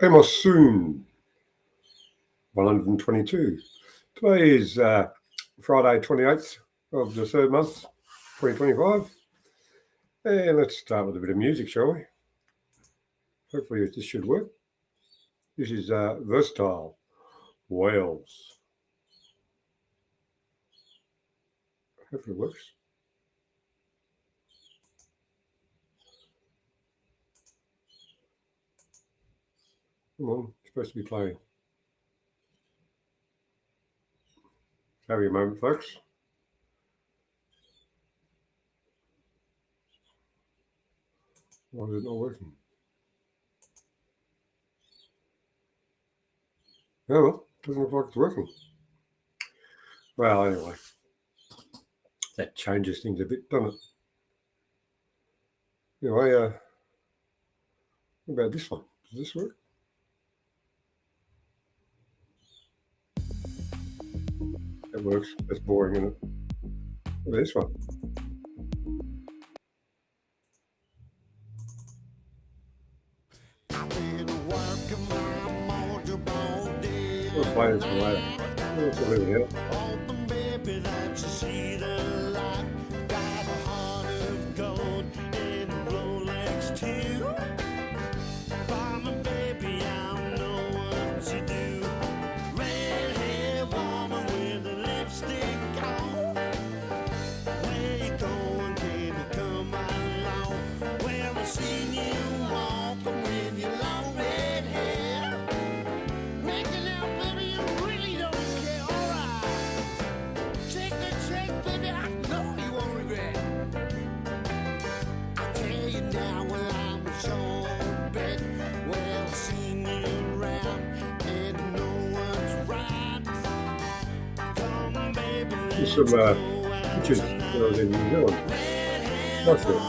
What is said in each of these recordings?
Amos Sewn, 122. Today is Friday, 28th of the third month, 2025. And let's start with a bit of music, shall we? Hopefully this should work. This is Versatile, Wales. Hopefully it works. Come on, it's supposed to be playing. Have you a moment, folks. Why is it not working? Oh, well, doesn't look like it's working. Well, anyway, that changes things a bit, doesn't it? Anyway, what about this one? Does this work? It works. That's boring, isn't it? What about this one? We'll play this one later. Let's leave it out. There's some pictures when I was in New Zealand. Nice there.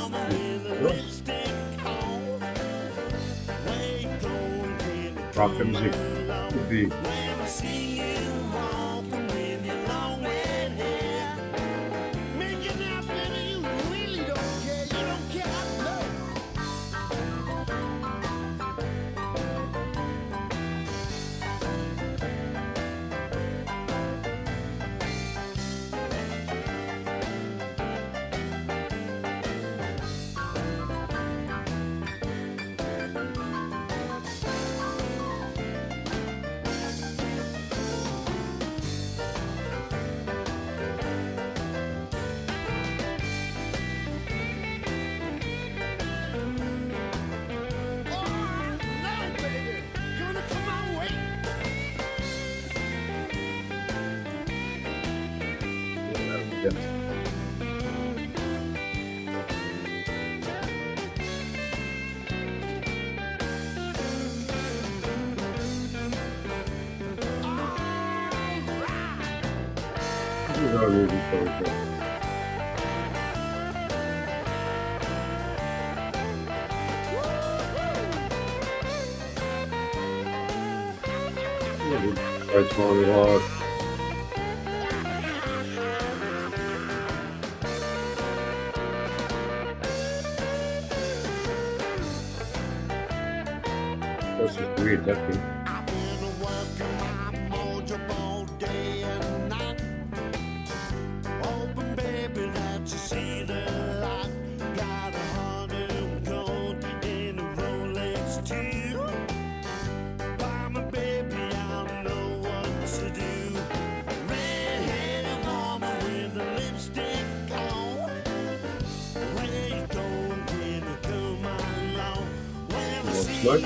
Nice. Rock music would be. Yes. This is our music for the show. Right, small live. That's just weird, that thing. Smoke.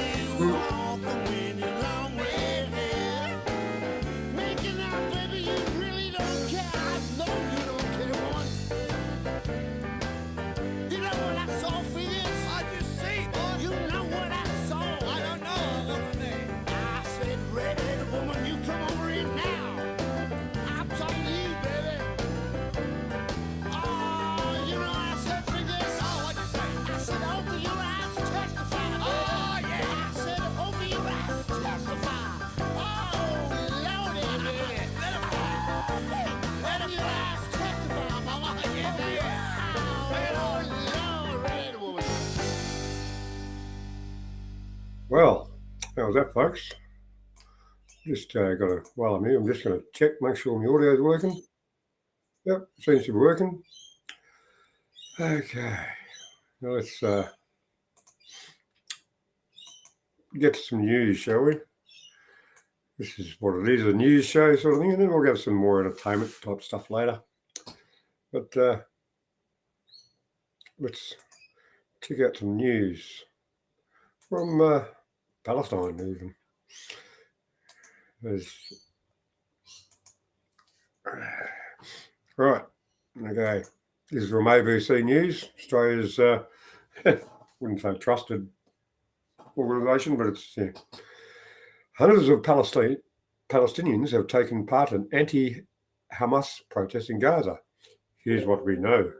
Well, How's that, folks? Just while I'm here, I'm just going to check, make sure my audio is working. Yep, seems to be working. Okay, now let's get to some news, shall we? This is what it is, a news show sort of thing, and then we'll get some more entertainment type stuff later. But let's check out some news from Palestine even. Right, okay. This is from ABC News, Australia's, wouldn't say trusted organisation, but it's, yeah. Hundreds of Palestinians have taken part in anti-Hamas protests in Gaza. Here's what we know.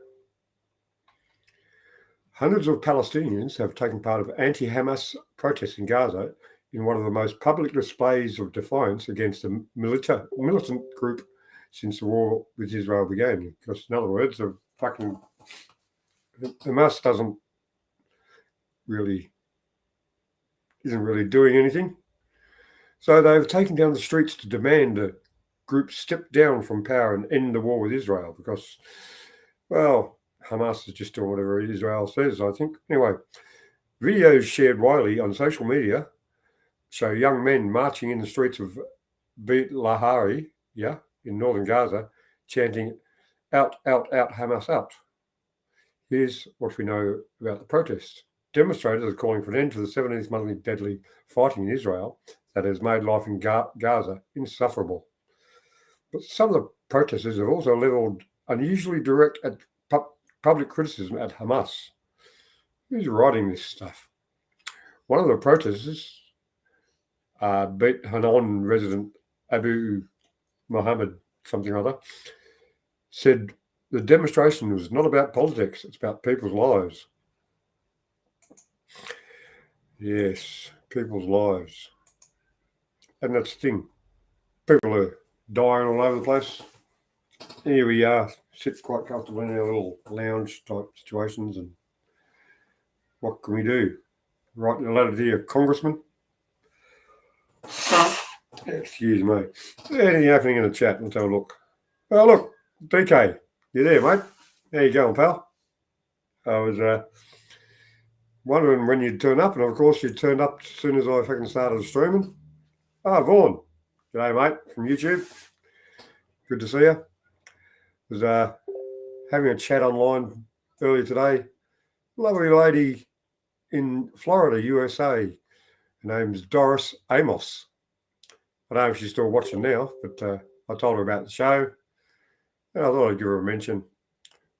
Hundreds of Palestinians have taken part of anti-Hamas protests in Gaza in one of the most public displays of defiance against the militant group since the war with Israel began. Because, in other words, Hamas isn't really doing anything. So they've taken down the streets to demand the group step down from power and end the war with Israel because, well, Hamas is just doing whatever Israel says, I think. Anyway, videos shared widely on social media show young men marching in the streets of Beit Lahari, in northern Gaza, chanting, "Out, out, out, Hamas out." Here's what we know about the protests. Demonstrators are calling for an end to the 17th monthly deadly fighting in Israel that has made life in Gaza insufferable. But some of the protesters have also levelled unusually direct at public criticism at Hamas. Who's writing this stuff? One of the protesters, Beit Hanan resident Abu Mohammed something or other, said the demonstration was not about politics, it's about people's lives. Yes, people's lives. And that's the thing. People are dying all over the place. Here we are, sit quite comfortably in our little lounge type situations, and what can we do? Write a letter to your congressman? Excuse me. Anything happening in the chat? Let's have a look. Oh, look, DK, you there, mate? How you going, pal? I was wondering when you'd turn up, and of course you turned up as soon as I fucking started streaming. Vaughan. G'day, mate, from YouTube. Good to see you. Was having a chat online earlier today. Lovely lady in Florida, USA. Her name's Doris Amos. I don't know if she's still watching now, but I told her about the show. And I thought I'd give her a mention.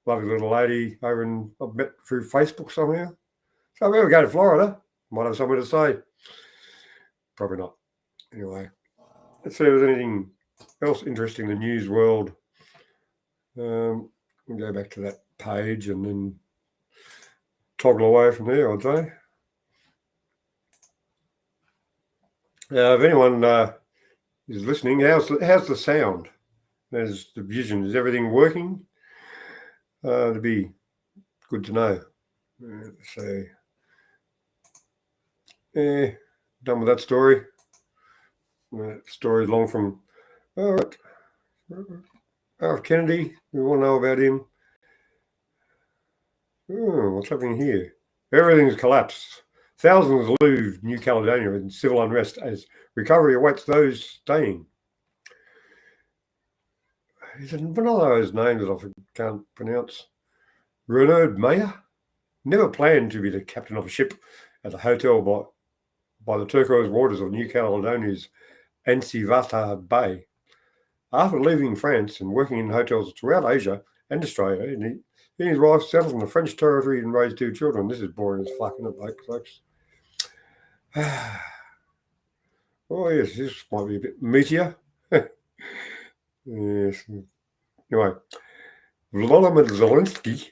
Lovely little lady I've met through Facebook somehow. So if we ever go to Florida, might have somewhere to stay. Probably not. Anyway, let's see if there's anything else interesting in the news world. We'll go back to that page and then toggle away from there, I'd say. If anyone is listening, how's the sound? How's the vision? Is everything working? It'd be good to know. So, done with that story. Story's long from Kennedy. We want to know about him. Oh, what's happening here? Everything's collapsed. Thousands leave New Caledonia in civil unrest as recovery awaits those staying. Is it one of those names that I can't pronounce? Renard Meyer never planned to be the captain of a ship at the hotel by the turquoise waters of New Caledonia's Ansivata Bay. After leaving France and working in hotels throughout Asia and Australia, he and his wife settled in the French territory and raised 2 children. This is boring as fuck, isn't it, folks? Oh, yes, this might be a bit meatier. Yes. Anyway, Volodymyr Zelensky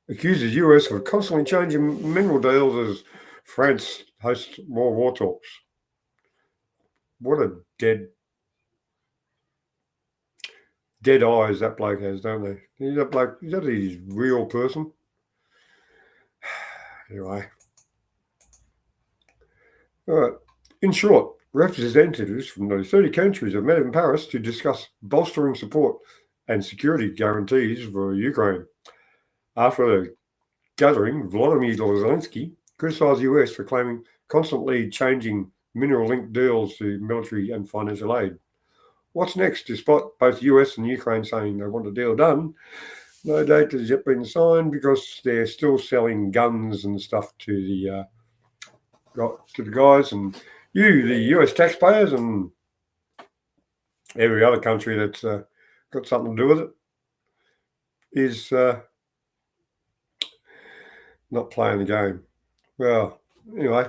accuses US of constantly changing mineral deals as France hosts more war talks. What a dead eyes that bloke has, don't they? Is that his real person? Anyway. All right. In short, representatives from those 30 countries have met in Paris to discuss bolstering support and security guarantees for Ukraine. After the gathering, Volodymyr Zelensky criticised the US for claiming constantly changing mineral-linked deals to military and financial aid. What's next? Despite both the US and Ukraine saying they want the deal done, no date has yet been signed because they're still selling guns and stuff to the guys, and you, the US taxpayers, and every other country that's got something to do with it, is not playing the game. Well, anyway,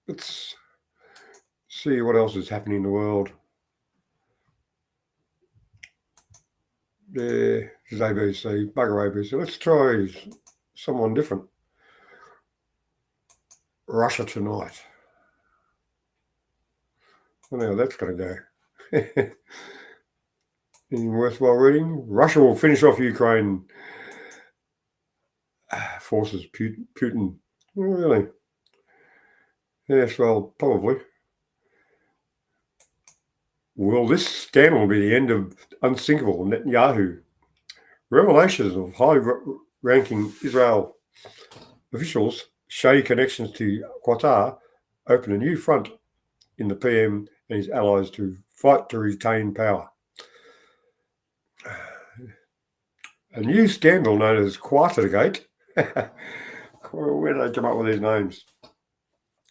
let's see what else is happening in the world. There's ABC, bugger ABC. Let's try someone different. Russia tonight. I wonder how that's going to go. Anything worthwhile reading? Russia will finish off Ukraine forces Putin. Oh, really? Yes, well, probably. Will this scandal be the end of unthinkable Netanyahu? Revelations of high-ranking Israel officials' shady connections to Qatar open a new front in the PM and his allies to fight to retain power. A new scandal known as Quartergate. Where did they come up with these names?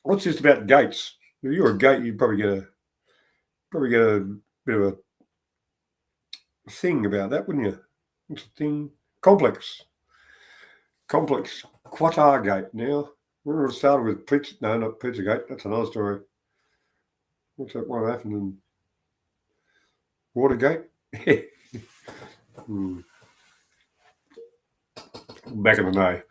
What's this about gates? If you're a gate, you'd probably get a bit of a thing about that, wouldn't you? What's the thing? Complex. Quartergate. Now, remember it started with pizza? No, not Pizzagate. That's another story. What's that one happened in Watergate? Back in the day.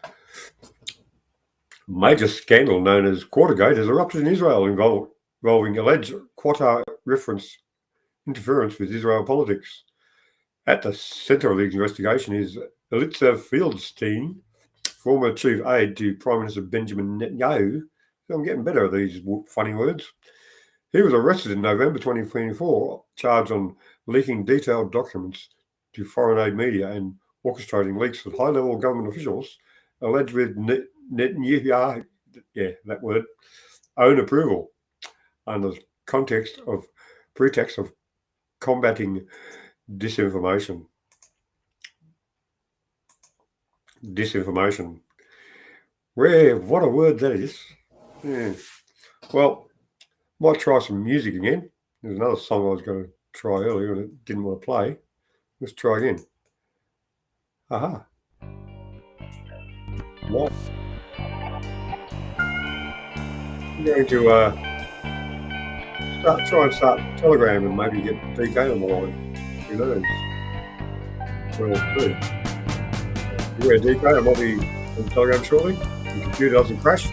Major scandal known as Quartergate has erupted in Israel involving alleged Qatar interference with Israel politics. At the centre of the investigation is Elitzer Fieldstein, former chief aide to Prime Minister Benjamin Netanyahu. I'm getting better at these funny words. He was arrested in November 2024, charged on leaking detailed documents to foreign aid media and orchestrating leaks with high-level government officials alleged with Netanyahu, own approval under the pretext of combating disinformation. What a word that is. Yeah. Well, might try some music again. There's another song I was going to try earlier and it didn't want to play. Let's try again. Aha. Right. I'm going to start Telegram and maybe get DK on the line. Who knows? Well, good. Yeah, DK, I might be on Telegram shortly. The computer doesn't crash.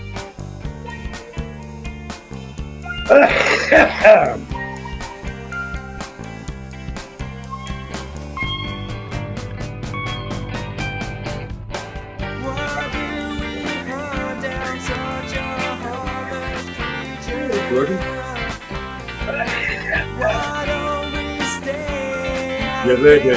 Working? Yeah, there you go.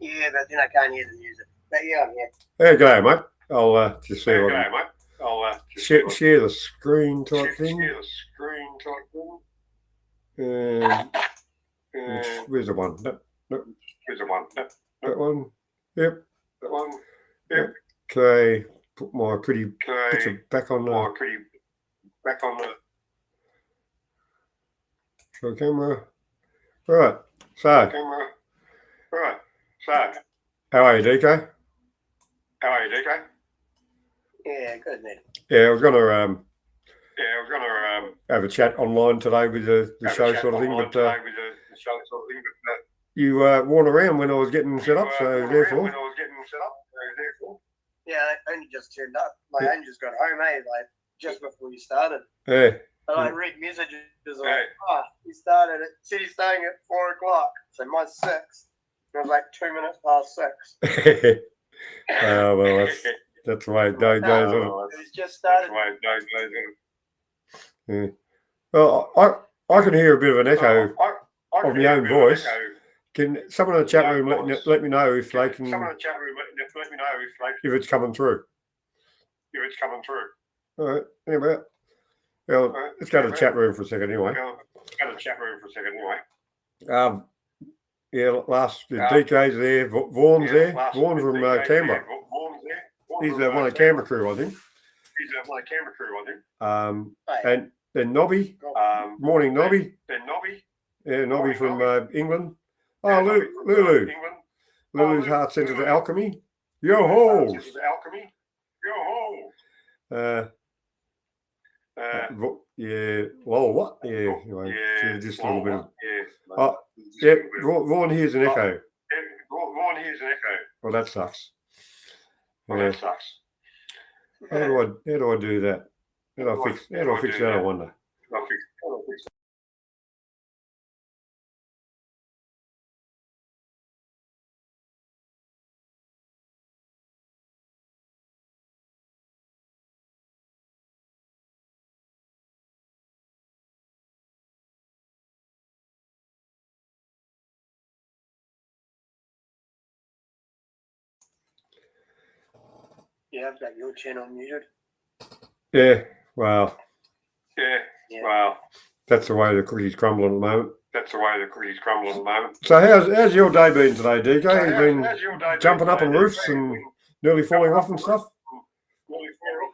Yeah, but then I can't hear the music. But yeah, I'm here. There you go, mate. I'll just see what share the screen type thing. Where's the one? Nope. Where's the one? That one. Yep. That one. Yep. Okay. Put my pretty picture back on the show camera. All right. So. How are you, DK? Yeah, good, mate. Yeah, I was going to have a chat online today with the show sort of thing, but you weren't around when I was getting set up, so therefore. just turned up. My aunt just got home, like just before you started. Yeah. And I read messages like, he started said he's starting at 4 o'clock. So mine's 6. It was like 2 minutes past 6. Oh, well, that's the way it goes. He's just started. Yeah. Well, I can hear a bit of an echo of my own voice. Can someone in the chat room let me know if they can? Someone in the chat room let me know if it's coming through. All right. Anyway, well, let's go to the chat room for a second. Anyway. Yeah, last DK's there. Vaughan's there. Vaughan from Canberra. He's one of the Canberra crew, I think. And then Nobby. Morning, Nobby. Yeah, Nobby from England. Oh, Lulu. Lulu's Heart Centre to Alchemy. Yo ho! Yeah, well, what? Yeah, anyway, just a little bit of. Yeah, Vaughan hears an echo. Well, that sucks. Yeah. How do I do that? How do I fix that? I wonder. Yeah, I've got your channel muted. Yeah, wow. That's the way the cookies crumble at the moment. So how's your day been today, DK? You've been jumping up on roofs and nearly falling off and stuff?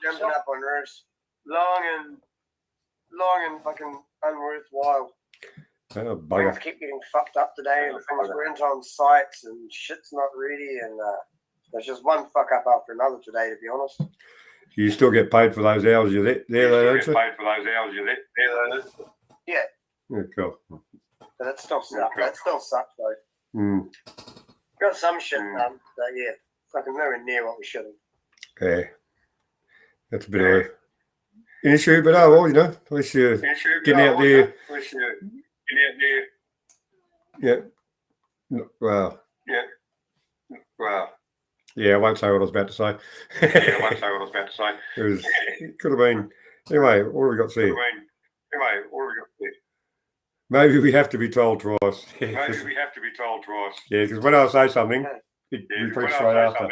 Jumping up on roofs. Long and fucking unworthwhile. Oh, bugger. Things keep getting fucked up today, and things weren't on sites, and shit's not ready, and there's just one fuck up after another today, to be honest. You still get paid for those hours you're there, don't you? Yeah. Yeah, cool. But that still sucks. That still sucks, though. Got some shit done, but yeah, fucking nowhere near what we should have. Yeah. That's a bit of an issue, but oh well, at least you're getting out there. Yeah. Well. Yeah, I won't say what I was about to say. It could have been. Anyway, what have we got to see? Maybe we have to be told twice. Yeah, because when I say something, you repeat straight after.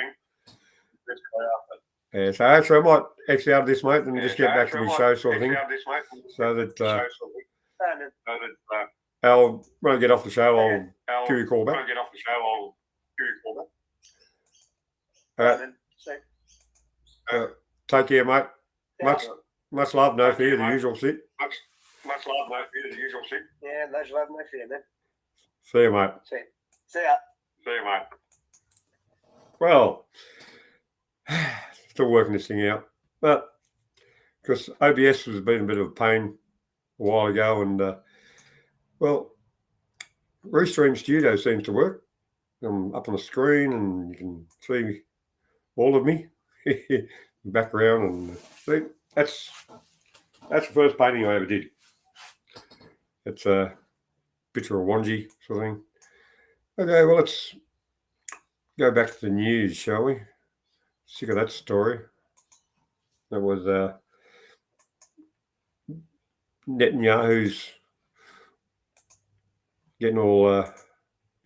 Yeah, so actually, I might exit out of this, mate, and just get back to the show sort of thing. So that when I get off the show, I'll give you a call back. Take care, mate. Much love, no fear, the usual shit. Yeah, much love, no fear, man. See you, mate. See ya. Well, still working this thing out, but because OBS has been a bit of a pain a while ago, and well, Restream Studio seems to work. I'm up on the screen, and you can see all of me, background, and see that's the first painting I ever did. It's a picture of Wanji sort of thing. Okay, well, let's go back to the news, shall we? Sick of that story. That was Netanyahu's getting all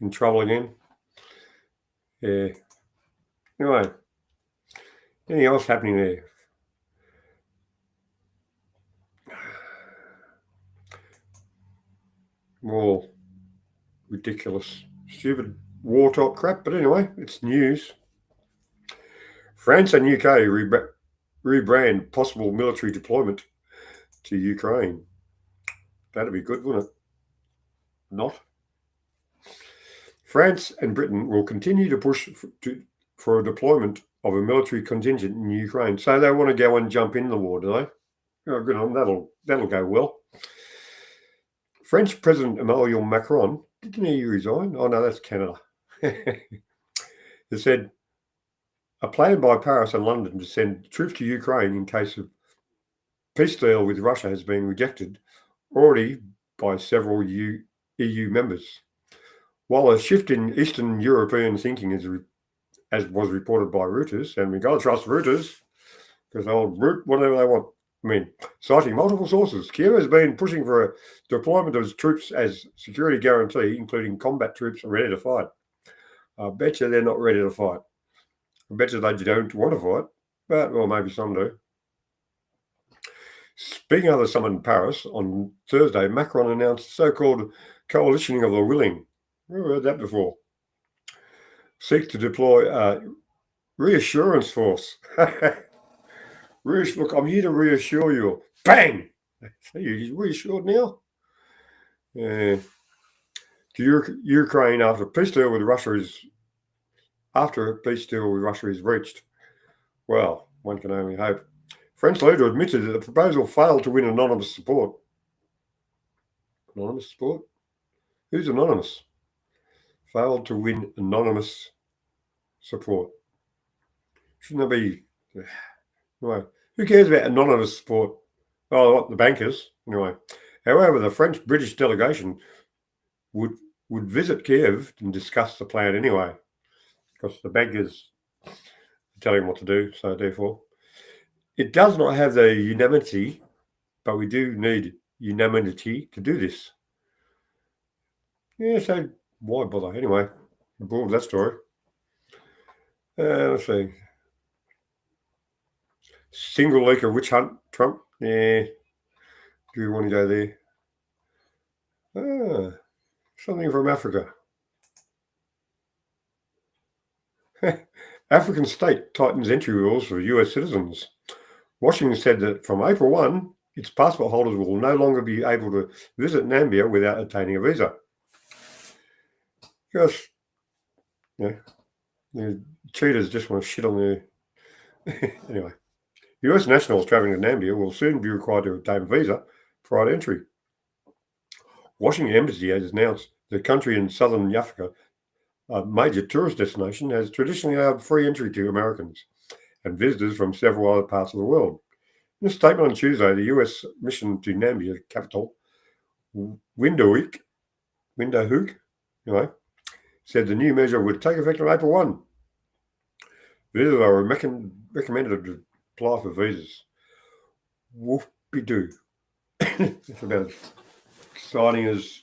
in trouble again. Yeah. Anyway, anything else happening there? More ridiculous, stupid war talk crap. But anyway, it's news. France and UK rebrand possible military deployment to Ukraine. That'd be good, wouldn't it? Not. France and Britain will continue to push for a deployment of a military contingent in Ukraine. So they want to go and jump in the war, do they? Oh, good on. That'll go well. French President Emmanuel Macron, didn't he resign? Oh no, that's Canada. He said A plan by Paris and London to send troops to Ukraine in case of peace deal with Russia has been rejected already by several EU members. While a shift in Eastern European thinking, as was reported by Reuters, and we got to trust Reuters because they'll root whatever they want. I mean, citing multiple sources, Kiev has been pushing for a deployment of its troops as security guarantee, including combat troops ready to fight. I bet you they're not ready to fight. I bet you they don't want to fight, but, well, maybe some do. Speaking of the summit in Paris, on Thursday, Macron announced the so-called coalitioning of the willing. Never heard that before. Seek to deploy a reassurance force. Look, I'm here to reassure you. Bang! So you're reassured now? To Ukraine after a peace deal with Russia is reached. Well, one can only hope. French leader admitted that the proposal failed to win anonymous support. Anonymous support? Who's anonymous? Failed to win anonymous support. Shouldn't that be... Anyway, who cares about anonymous support? Oh, what, the bankers? Anyway. However, the French-British delegation would visit Kiev and discuss the plan anyway, because the bankers are telling what to do, so therefore. It does not have the unanimity, but we do need unanimity to do this. Yeah, so why bother? Anyway, I'm bored with that story. Let's see. Single leaker witch hunt, Trump. Yeah. Do you want to go there? Something from Africa. African state tightens entry rules for US citizens. Washington said that from April 1, its passport holders will no longer be able to visit Namibia without obtaining a visa. Because, the cheaters just want to shit on their... Anyway, US nationals travelling to Namibia will soon be required to obtain a visa prior to entry. Washington Embassy has announced the country in southern Africa, a major tourist destination, has traditionally allowed free entry to Americans and visitors from several other parts of the world. In a statement on Tuesday, the US mission to Namibia capital, Windhoek, said the new measure would take effect on April 1. Visitors are recommended to apply for visas. Whoop-de-doo. It's about as exciting as...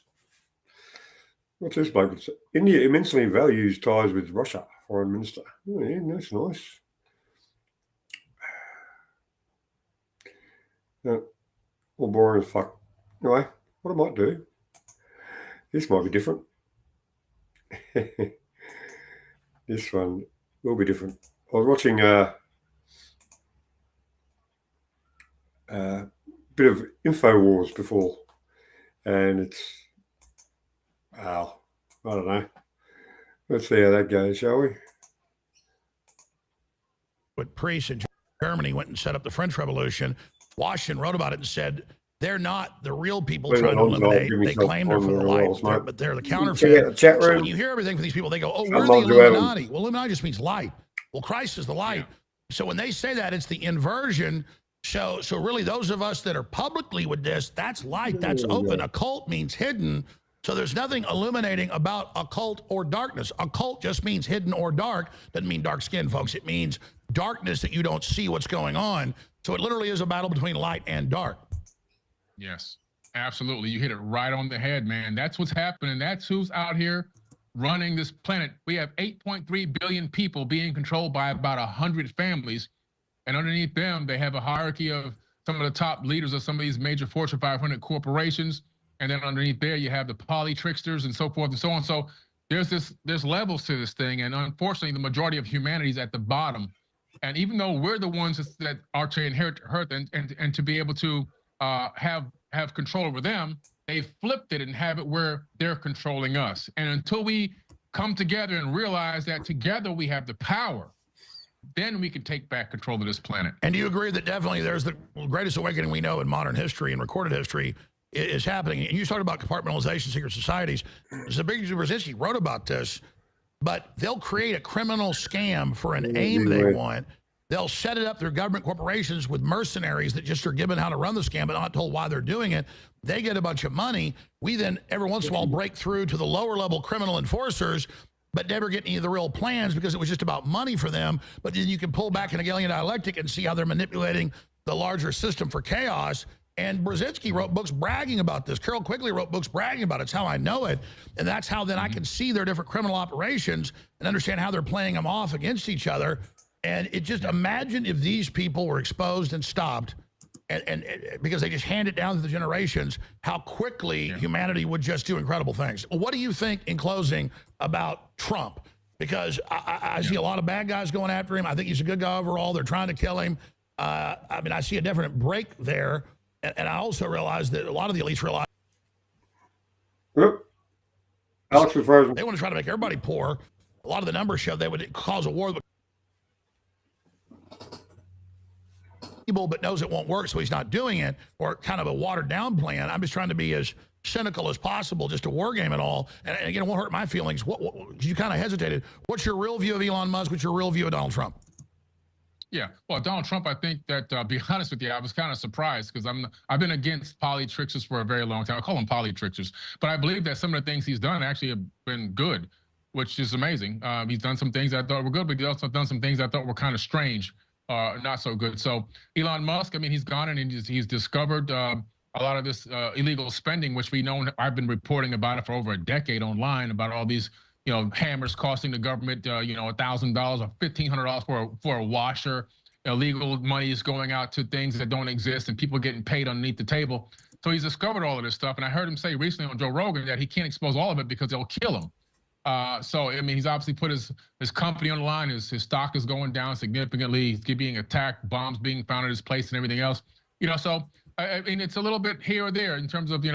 What's this bloke? India immensely values ties with Russia, Foreign Minister. Oh, yeah, that's nice. All boring as fuck. Anyway, what I might do, this might be different. This one will be different. I was watching a bit of InfoWars before, and it's, I don't know. Let's see how that goes, shall we? But priests in Germany went and set up the French Revolution. Washington wrote about it and said they're not the real people trying to eliminate. They claim they're for the light, but they're the counterfeit. So when you hear everything from these people, they go, oh, we're the Illuminati. Well, Illuminati just means light. Well, Christ is the light. Yeah. So when they say that, it's the inversion. So really, those of us that are publicly with this, that's light, that's open. Occult means hidden. So there's nothing illuminating about occult or darkness. Occult just means hidden or dark. Doesn't mean dark skin, folks. It means darkness that you don't see what's going on. So it literally is a battle between light and dark. Yes, absolutely. You hit it right on the head, man. That's what's happening. That's who's out here running this planet. We have 8.3 billion people being controlled by about 100 families. And underneath them, they have a hierarchy of some of the top leaders of some of these major Fortune 500 corporations. And then underneath there, you have the poly tricksters and so forth and so on. So there's levels to this thing. And unfortunately, the majority of humanity is at the bottom. And even though we're the ones that are to inherit earth and to be able to have control over them, they flipped it and have it where they're controlling us. And until we come together and realize that together we have the power, then we can take back control of this planet. And do you agree that definitely there's the greatest awakening we know in modern history and recorded history is happening? And you talked about compartmentalization, secret societies. Zbigniew Brzezinski wrote about this. but they'll create a criminal scam for an aim they want. They'll set it up through government corporations with mercenaries that just are given how to run the scam but not told why they're doing it. They get a bunch of money. We then every once in a while break through to the lower level criminal enforcers, but never get any of the real plans because it was just about money for them. But then you can pull back an Hegelian dialectic and see how they're manipulating the larger system for chaos. And Brzezinski wrote books bragging about this. Carol Quigley wrote books bragging about it. It's how I know it. And that's how then I can see their different criminal operations and understand how they're playing them off against each other. And it just, imagine if these people were exposed and stopped, and because they just hand it down to the generations, how quickly humanity would just do incredible things. What do you think, in closing, about Trump? Because I see a lot of bad guys going after him. I think he's a good guy overall. They're trying to kill him. I mean, I see a definite break there. And I also realize that a lot of the elites realize Alex was frozen. They want to try to make everybody poor. A lot of the numbers show they would cause a war. But knows it won't work, so he's not doing it, or kind of a watered down plan. I'm just trying to be as cynical as possible, just to war game it all. And again, it won't hurt my feelings. You kind of hesitated. What's your real view of Elon Musk? What's your real view of Donald Trump? Yeah, well, Donald Trump, I think that, be honest with you, I was kind of surprised because I've been against polytricksters for a very long time. I call them polytricksters, but I believe that some of the things he's done actually have been good, which is amazing. He's done some things I thought were good, but he's also done some things I thought were kind of strange, not so good. So Elon Musk, I mean, he's gone and he's discovered a lot of this illegal spending, which we know. I've been reporting about it for over a decade online about all these, hammers costing the government, $1,000 or $1,500 for a washer. Illegal money is going out to things that don't exist, and people getting paid underneath the table. So he's discovered all of this stuff, and I heard him say recently on Joe Rogan that he can't expose all of it because they'll kill him. So I mean, he's obviously put his company on the line. His stock is going down significantly. He's being attacked, bombs being found at his place, and everything else. So I mean, it's a little bit here or there in terms of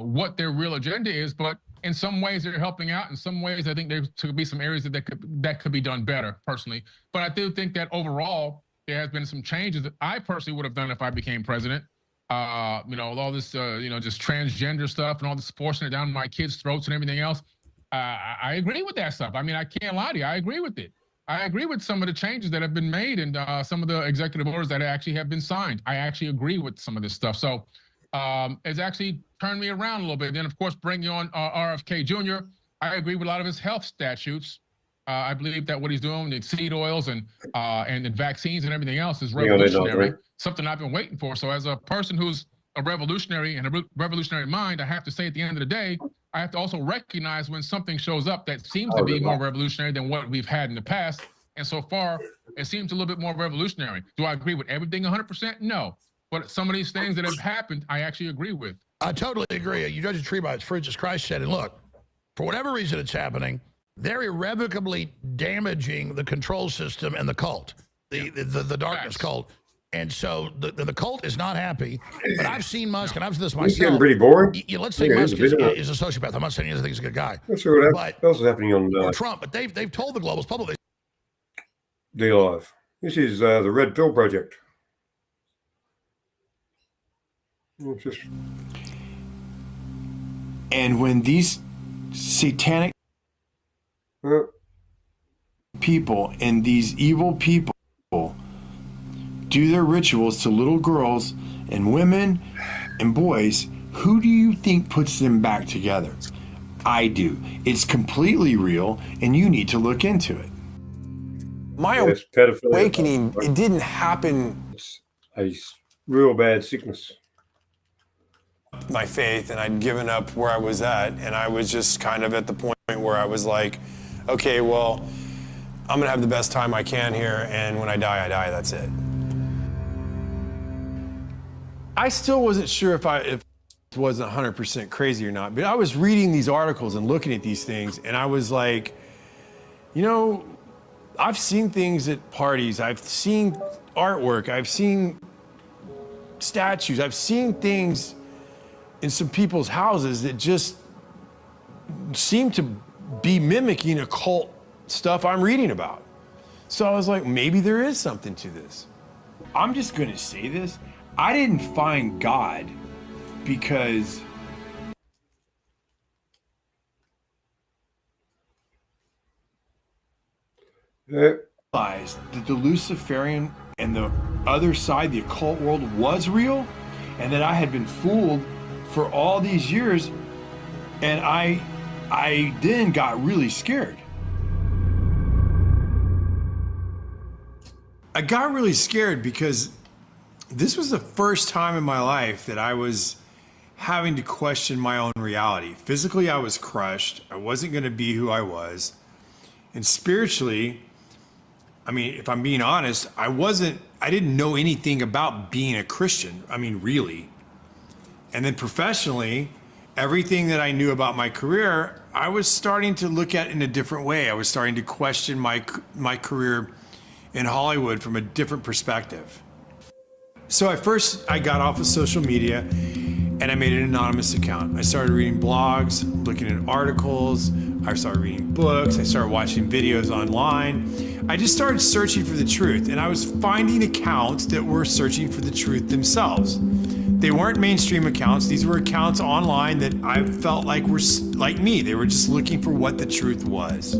what their real agenda is, but in some ways they're helping out. In some ways, I think there could be some areas that could be done better, personally. But I do think that overall there has been some changes that I personally would have done if I became president. All this just transgender stuff and all this forcing it down my kids' throats and everything else. I agree with that stuff. I mean, I can't lie to you. I agree with it. I agree with some of the changes that have been made and some of the executive orders that actually have been signed. I actually agree with some of this stuff. So it's actually turned me around a little bit. Then, of course, bringing on RFK Jr., I agree with a lot of his health statutes. I believe that what he's doing, the seed oils and the vaccines and everything else is revolutionary, something I've been waiting for. So as a person who's a revolutionary and a revolutionary mind, I have to say at the end of the day, I have to also recognize when something shows up that seems to be more revolutionary than what we've had in the past. And so far, it seems a little bit more revolutionary. Do I agree with everything 100%? No. But some of these things that have happened, I actually agree with. I totally agree. You judge a tree by its fruits, as Christ said. And look, for whatever reason it's happening, they're irrevocably damaging the control system and the cult, the darkness cult. And so the cult is not happy. But I've seen Musk, and I've said this myself. He's getting pretty boring. Let's say Musk is a sociopath. I'm not saying he doesn't think he's a good guy. Let's see what else is happening on Trump. But they've told the globals publicly. D-Live. This is the Red Pill Project. And when these satanic people and these evil people do their rituals to little girls and women and boys, who do you think puts them back together? I do. It's completely real, and you need to look into it. My awakening, it didn't happen. It's a real bad sickness. My faith, and I'd given up where I was at, and I was just kind of at the point where I was like, okay, well, I'm gonna have the best time I can here, and when I die, that's it. I still wasn't sure if it wasn't 100% crazy or not, but I was reading these articles and looking at these things, and I was like, I've seen things at parties, I've seen artwork, I've seen statues, I've seen things in some people's houses that just seem to be mimicking occult stuff I'm reading about. So I was like, maybe there is something to this. I'm just gonna say this. I didn't find God because Yeah. Realized that the Luciferian and the other side, the occult world, was real, and that I had been fooled for all these years, and I then got really scared. I got really scared because this was the first time in my life that I was having to question my own reality. Physically, I was crushed. I wasn't going to be who I was. And spiritually, I mean, if I'm being honest, I didn't know anything about being a Christian. I mean, really. And then professionally, everything that I knew about my career, I was starting to look at in a different way. I was starting to question my career in Hollywood from a different perspective. So I got off of social media and I made an anonymous account. I started reading blogs, looking at articles. I started reading books. I started watching videos online. I just started searching for the truth, and I was finding accounts that were searching for the truth themselves. They weren't mainstream accounts. These were accounts online that I felt like were like me. They were just looking for what the truth was.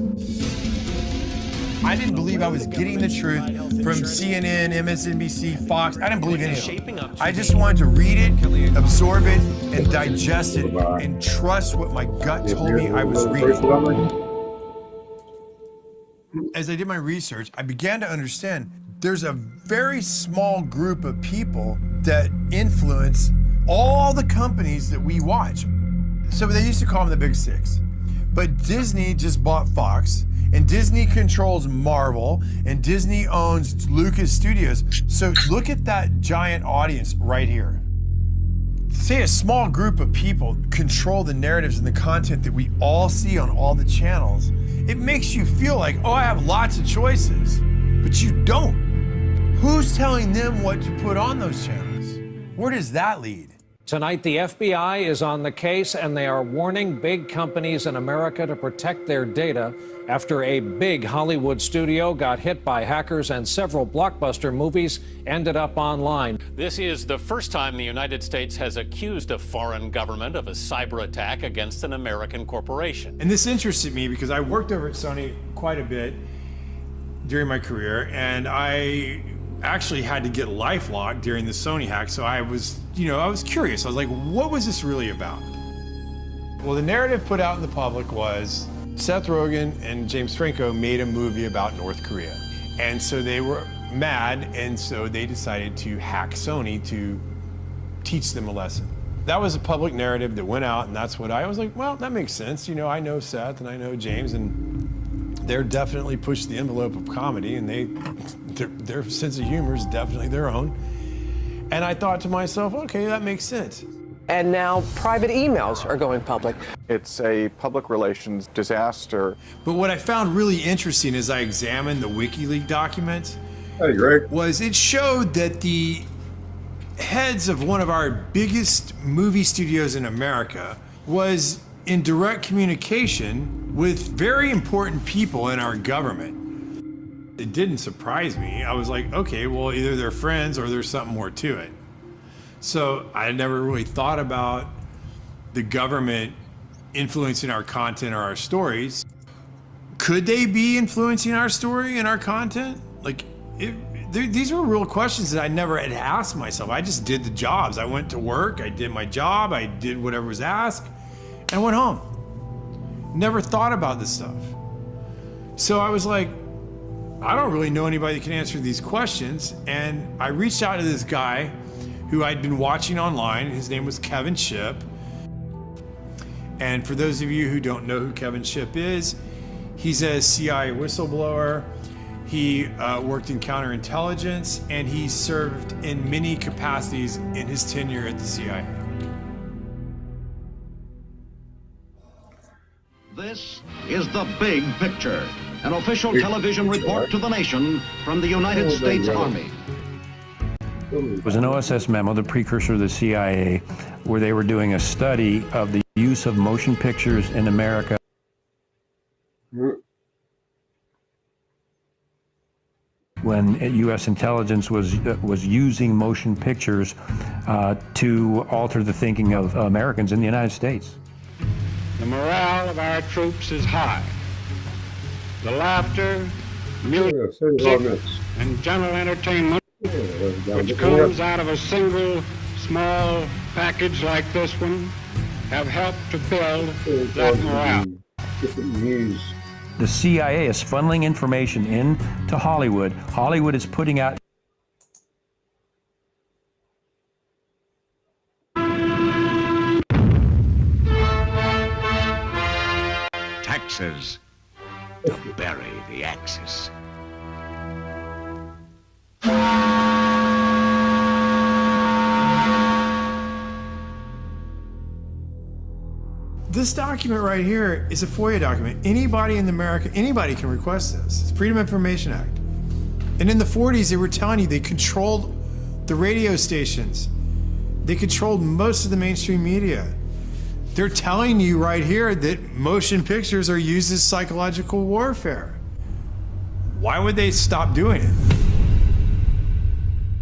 I didn't believe I was getting the truth from CNN, MSNBC, Fox. I didn't believe any of them. I just wanted to read it, absorb it, and digest it, and trust what my gut told me I was reading. As I did my research, I began to understand there's a very small group of people that influence all the companies that we watch. So they used to call them the Big Six. But Disney just bought Fox, and Disney controls Marvel, and Disney owns Lucas Studios. So look at that giant audience right here. Say a small group of people control the narratives and the content that we all see on all the channels. It makes you feel like, oh, I have lots of choices, but you don't. Who's telling them what to put on those channels? Where does that lead? Tonight, the FBI is on the case, and they are warning big companies in America to protect their data after a big Hollywood studio got hit by hackers and several blockbuster movies ended up online. This is the first time the United States has accused a foreign government of a cyber attack against an American corporation. And this interested me because I worked over at Sony quite a bit during my career, and I actually had to get LifeLock during the Sony hack, so I was curious. I was like, what was this really about? Well, the narrative put out in the public was Seth Rogen and James Franco made a movie about North Korea. And so they were mad, and so they decided to hack Sony to teach them a lesson. That was a public narrative that went out, and that's what I was like, well, that makes sense. You know, I know Seth and I know James, and they're definitely pushed the envelope of comedy, and their sense of humor is definitely their own. And I thought to myself, okay, that makes sense. And now private emails are going public. It's a public relations disaster. But what I found really interesting as I examined the WikiLeaks documents was it showed that the heads of one of our biggest movie studios in America was in direct communication with very important people in our government. It didn't surprise me. I was like, okay, well, either they're friends or there's something more to it. So I never really thought about the government influencing our content or our stories. Could they be influencing our story and our content? Like, these were real questions that I never had asked myself. I just did the jobs. I went to work, I did my job, I did whatever was asked, and went home. Never thought about this stuff. So I was like, I don't really know anybody that can answer these questions. And I reached out to this guy who I'd been watching online. His name was Kevin Shipp. And for those of you who don't know who Kevin Shipp is, he's a CIA whistleblower. He worked in counterintelligence, and he served in many capacities in his tenure at the CIA. This is The Big Picture, an official television report to the nation from the United States Army. It was an OSS memo, the precursor of the CIA, where they were doing a study of the use of motion pictures in America. When U.S. intelligence was using motion pictures to alter the thinking of Americans in the United States. The morale of our troops is high. The laughter, music, and general entertainment, which comes out of a single small package like this one, have helped to build that morale. Different news. The CIA is funneling information into Hollywood. Hollywood is putting out taxes to bury the Axis. This document right here is a FOIA document. Anybody in America, anybody can request this. It's Freedom of Information Act. And in the 40s, they were telling you they controlled the radio stations. They controlled most of the mainstream media. They're telling you right here that motion pictures are used as psychological warfare. Why would they stop doing it?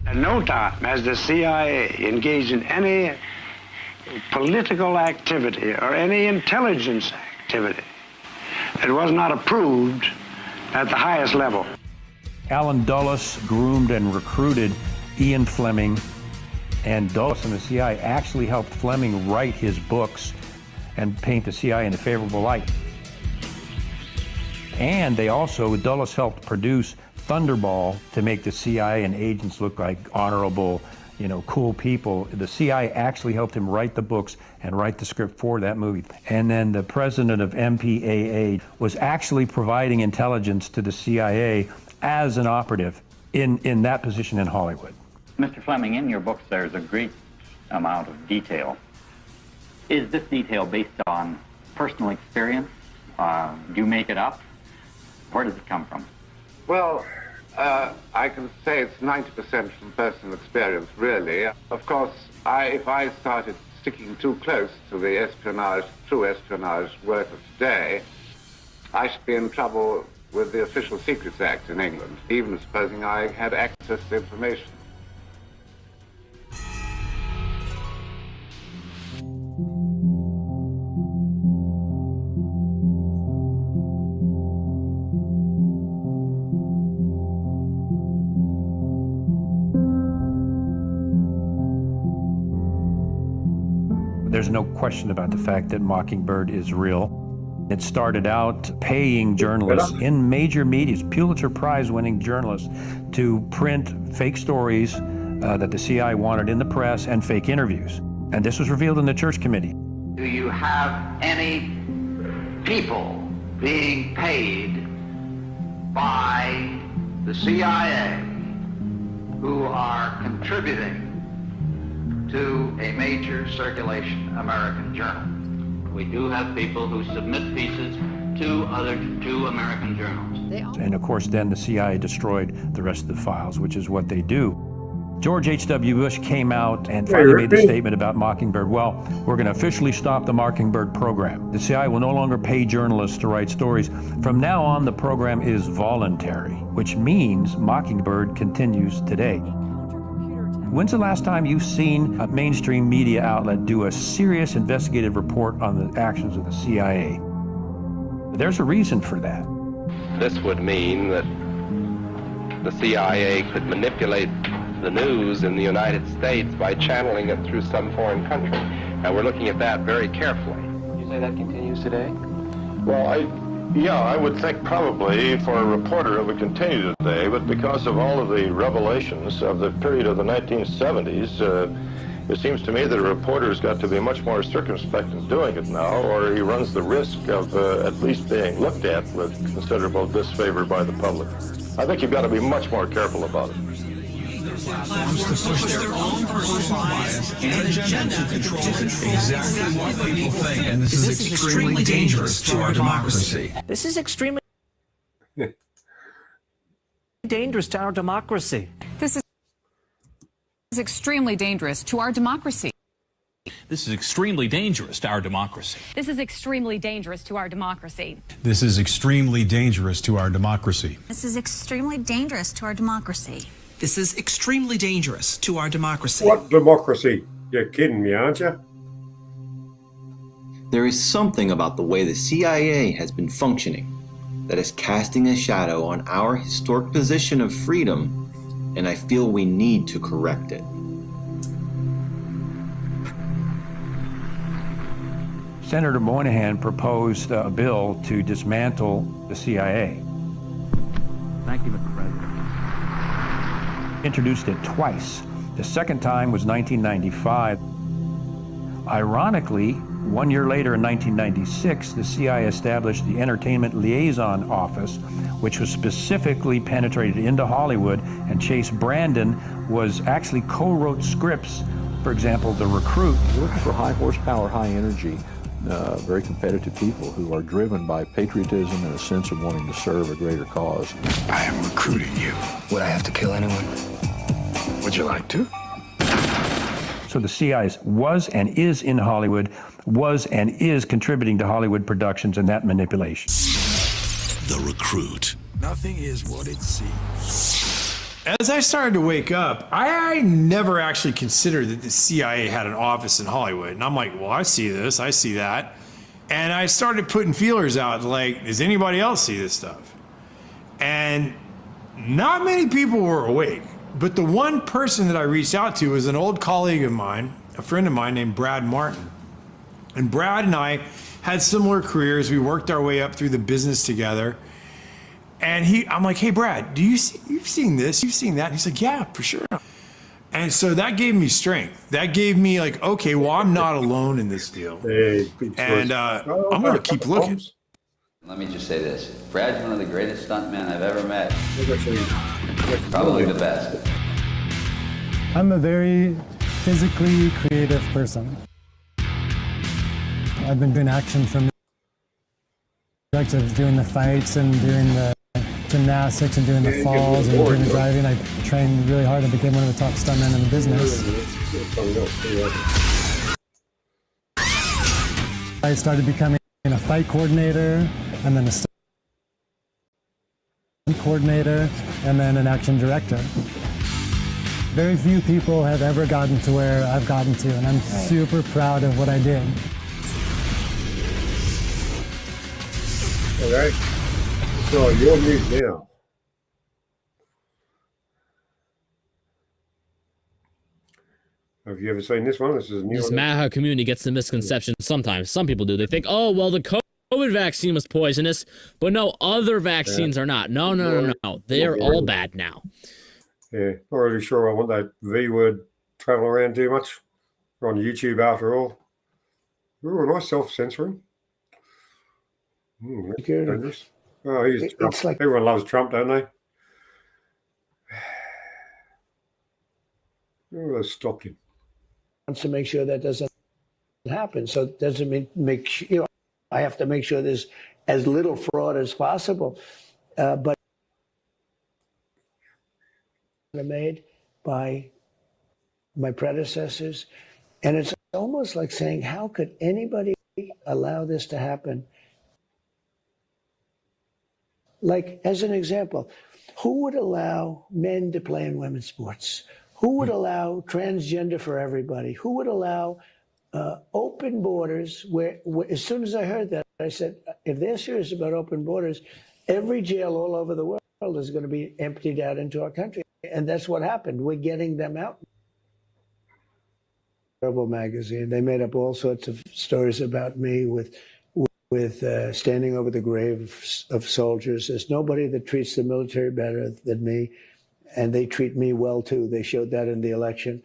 At no time has the CIA engaged in any political activity or any intelligence activity that was not approved at the highest level. Alan Dulles groomed and recruited Ian Fleming, and Dulles and the CIA actually helped Fleming write his books and paint the CIA in a favorable light. And they also, Dulles helped produce Thunderball to make the CIA and agents look like honorable, cool people. The CIA actually helped him write the books and write the script for that movie. And then the president of MPAA was actually providing intelligence to the CIA as an operative in that position in Hollywood. Mr. Fleming, in your books there's a great amount of detail. Is this detail based on personal experience? Do you make it up? Where does it come from? Well, I can say it's 90% from personal experience, really. Of course, if I started sticking too close to the true espionage work of today, I should be in trouble with the Official Secrets Act in England, even supposing I had access to information. There's no question about the fact that Mockingbird is real. It started out paying journalists in major media, Pulitzer Prize-winning journalists, to print fake stories that the CIA wanted in the press and fake interviews. And this was revealed in the Church Committee. Do you have any people being paid by the CIA who are contributing to a major circulation American journal? We do have people who submit pieces to American journals. And of course, then the CIA destroyed the rest of the files, which is what they do. George H.W. Bush came out and finally made the statement about Mockingbird. Well, we're going to officially stop the Mockingbird program. The CIA will no longer pay journalists to write stories. From now on, the program is voluntary, which means Mockingbird continues today. When's the last time you've seen a mainstream media outlet do a serious investigative report on the actions of the CIA? There's a reason for that. This would mean that the CIA could manipulate the news in the United States by channeling it through some foreign country. And we're looking at that very carefully. You say that continues today? Well, I would think probably for a reporter it would continue today, but because of all of the revelations of the period of the 1970s, it seems to me that a reporter's got to be much more circumspect in doing it now, or he runs the risk of at least being looked at with considerable disfavor by the public. I think you've got to be much more careful about it. Platforms to push their own personal bias and agenda to control exactly what people think, and this is extremely dangerous to our democracy. This is extremely dangerous to our democracy. This is extremely dangerous to our democracy. This is extremely dangerous to our democracy. This is extremely dangerous to our democracy. This is extremely dangerous to our democracy. This is extremely dangerous to our democracy. This is extremely dangerous to our democracy. What democracy? You're kidding me, aren't you? There is something about the way the CIA has been functioning that is casting a shadow on our historic position of freedom, and I feel we need to correct it. Senator Moynihan proposed a bill to dismantle the CIA. Thank you, Mr. President. Introduced it twice. The second time was 1995. Ironically, 1 year later in 1996, the CIA established the Entertainment Liaison Office, which was specifically penetrated into Hollywood, and Chase Brandon was actually co-wrote scripts. For example, The Recruit. We're looking for high horsepower, high energy, very competitive people who are driven by patriotism and a sense of wanting to serve a greater cause. I am recruiting you. Would I have to kill anyone? Would you like to? So the CIA was and is in Hollywood, was and is contributing to Hollywood productions and that manipulation. The Recruit. Nothing is what it seems. As I started to wake up, I never actually considered that the CIA had an office in Hollywood. And I'm like, well, I see this, I see that. And I started putting feelers out, like, does anybody else see this stuff? And not many people were awake. But the one person that I reached out to was an old colleague of mine, a friend of mine named Brad Martin. And Brad and I had similar careers. We worked our way up through the business together. And I'm like, hey, Brad, you've seen this, you've seen that? And he's like, yeah, for sure. And so that gave me strength. That gave me like, okay, well, I'm not alone in this deal. And I'm going to keep looking. Let me just say this. Brad's one of the greatest stuntmen I've ever met. Probably the best. I'm a very physically creative person. I've been doing action from doing the fights and doing the gymnastics and doing the falls and doing the driving. I trained really hard and became one of the top stuntmen in the business. I started becoming a fight coordinator and then a stunt coordinator and then an action director. Very few people have ever gotten to where I've gotten to, and I'm super proud of what I did. All right. So you're mute now. Have you ever seen this one? This is a new Just one. mad how community gets the misconception sometimes. Some people do. They think, oh, well, the COVID vaccine was poisonous, but no, other vaccines are not. No. They're all bad now. Yeah, not really sure I want that V word traveling around too much. We're on YouTube after all. Ooh, nice self-censoring. Dangerous. Oh, he's Trump. It's like Everyone loves Trump, don't they? Oh, they stopped him. wants to make sure that doesn't happen. So it doesn't mean I have to make sure there's as little fraud as possible. But made by my predecessors, and it's almost like saying, how could anybody allow this to happen? Like, as an example, who would allow men to play in women's sports? Who would allow transgender for everybody? Who would allow open borders where, as soon as I heard that, I said, if they're serious about open borders, every jail all over the world is going to be emptied out into our country. And that's what happened. We're getting them out. Terrible magazine. They made up all sorts of stories about me with standing over the graves of soldiers. There's nobody that treats the military better than me, and they treat me well too. They showed that in the election,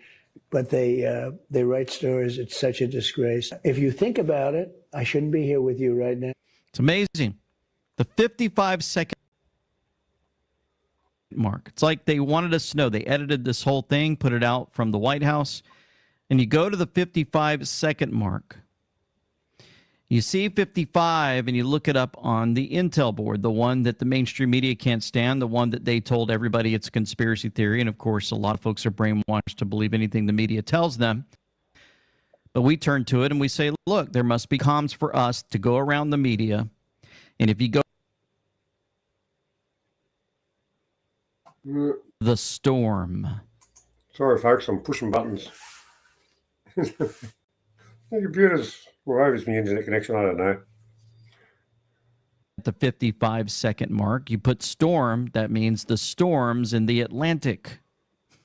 but they write stories. It's such a disgrace. If you think about it, I shouldn't be here with you right now. It's amazing. The 55-second mark. It's like they wanted us to know. They edited this whole thing, put it out from the White House, and you go to the 55-second mark. You see 55 and you look it up on the Intel board, the one that the mainstream media can't stand, the one that they told everybody it's a conspiracy theory. And of course, a lot of folks are brainwashed to believe anything the media tells them. But we turn to it and we say, look, there must be comms for us to go around the media. And if you go the storm. Sorry, folks, I'm pushing buttons. The computer's, well, maybe it's my internet connection, I don't know. the 55-second mark. You put storm, that means the storms in the Atlantic.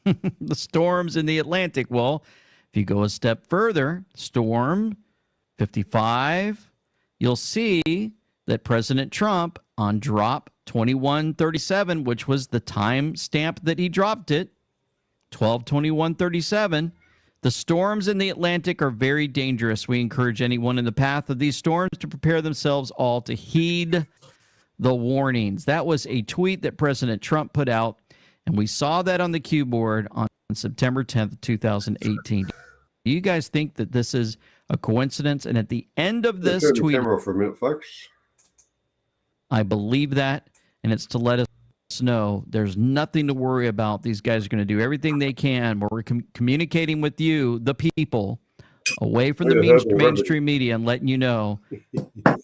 The storms in the Atlantic. Well, if you go a step further, storm 55, you'll see that President Trump on drop 2137, which was the time stamp that he dropped it, 12/21/37. The storms in the Atlantic are very dangerous. We encourage anyone in the path of these storms to prepare themselves all to heed the warnings. That was a tweet that President Trump put out, and we saw that on the cue board on September 10th, 2018. Do you guys think that this is a coincidence? And at the end of this tweet, camera for a minute, folks. I believe that, and it's to let us know there's nothing to worry about. These guys are going to do everything they can. We're communicating with you, the people, away from the mainstream media, and letting you know,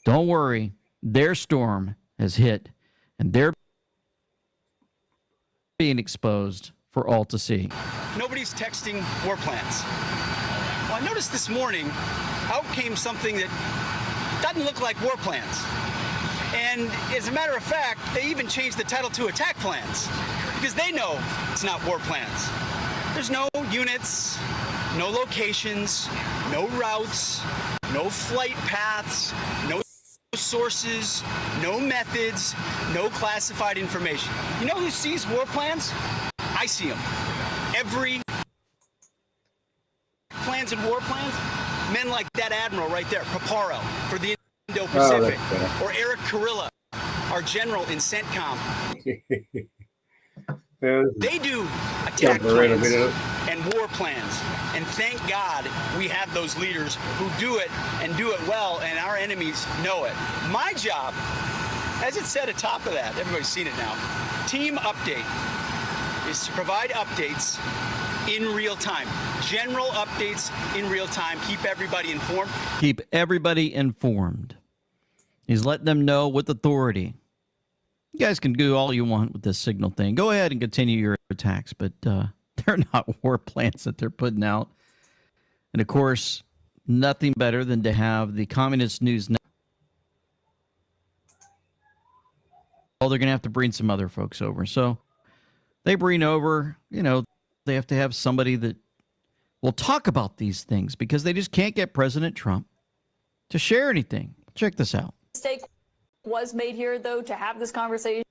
don't worry, their storm has hit, and they're being exposed for all to see. Nobody's texting war plans. Well, I noticed this morning out came something that doesn't look like war plans. And as a matter of fact, they even changed the title to attack plans because they know it's not war plans. There's no units, no locations, no routes, no flight paths, no sources, no methods, no classified information. You know who sees war plans? I see them. Every plans and war plans, men like that admiral right there, Paparo, for the Indo-Pacific, or Eric Kurilla, our general in CENTCOM. They do attack plans and war plans. And thank God we have those leaders who do it and do it well, and our enemies know it. My job, as it said atop of that, everybody's seen it now, team update is to provide updates in real time. General updates in real time. Keep everybody informed. Keep everybody informed. He's letting them know with authority. You guys can do all you want with this signal thing. Go ahead and continue your attacks, but they're not war plans that they're putting out. And, of course, nothing better than to have the Communist News Network. Well, they're going to have to bring some other folks over. So they bring over, they have to have somebody that will talk about these things because they just can't get President Trump to share anything. Check this out. Mistake was made here, though, to have this conversation,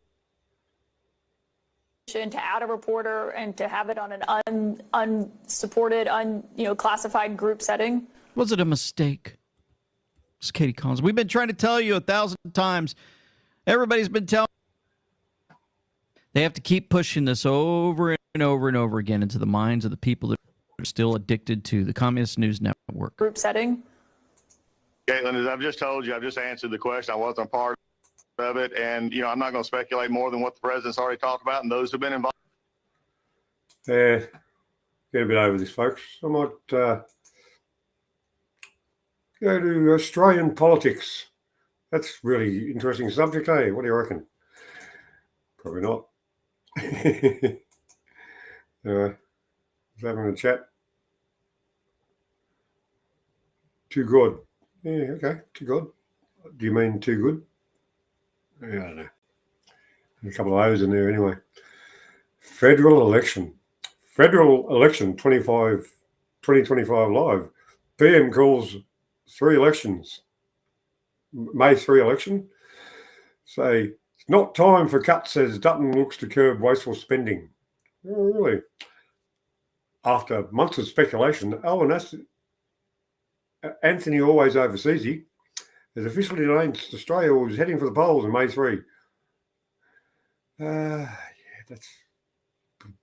to add a reporter and to have it on an unsupported, classified group setting. Was it a mistake? It's Katie Collins. We've been trying to tell you 1,000 times. Everybody's been telling. They have to keep pushing this over and over and over again into the minds of the people that are still addicted to the Communist News Network. Group setting. Caitlin, as I've just told you, I've just answered the question. I wasn't part of it, and I'm not going to speculate more than what the president's already talked about and those who've been involved. Get a bit over this, folks. I might go to Australian politics. That's really interesting subject, eh? What do you reckon? Probably not. Anyway, just having a chat. Too good. Yeah, okay, too good. Do you mean too good? Yeah, I don't know. A couple of O's in there anyway. Federal election 2025 live. PM calls 3 elections. May 3 election. Say, it's not time for cuts, says Dutton looks to curb wasteful spending. Oh, really? After months of speculation, Anthony Always Overseas has officially announced Australia was heading for the polls in May 3. Yeah, that's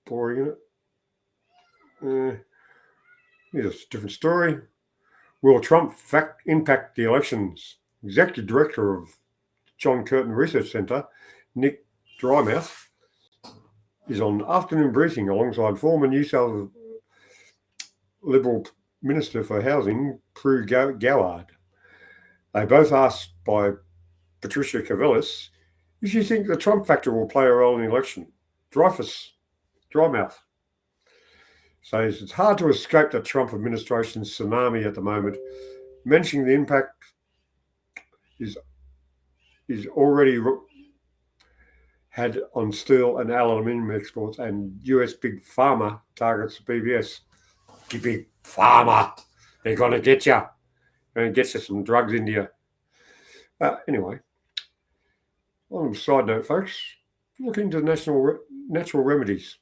boring, isn't it? Here's a different story. Will Trump impact the elections? Executive Director of John Curtin Research Centre, Nick Drymouth, is on afternoon briefing alongside former New South Liberal Minister for Housing, Prue Goward. They both asked by Patricia Cavellis if you think the Trump factor will play a role in the election. Drymouth says it's hard to escape the Trump administration's tsunami at the moment. Mentioning the impact is is already had on steel and aluminium exports, and US big pharma targets BVS. You big pharma, they're going to get you. They're going to get you some drugs into you. Anyway, on a side note, folks, look into natural remedies.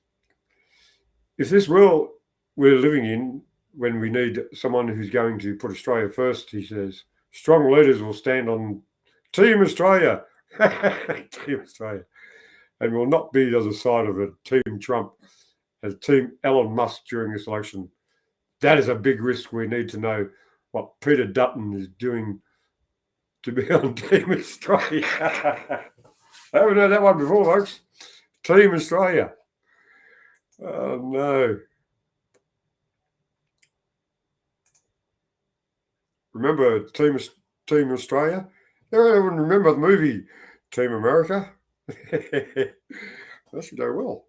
If this world we're living in, when we need someone who's going to put Australia first, he says, strong leaders will stand on Team Australia. Team Australia. And will not be the other side of a Team Trump as Team Elon Musk during this election. That is a big risk. We need to know what Peter Dutton is doing to be on Team Australia. I haven't heard that one before, folks. Team Australia. Oh, no. Remember Team Australia? Everyone remember the movie Team America? That should go well.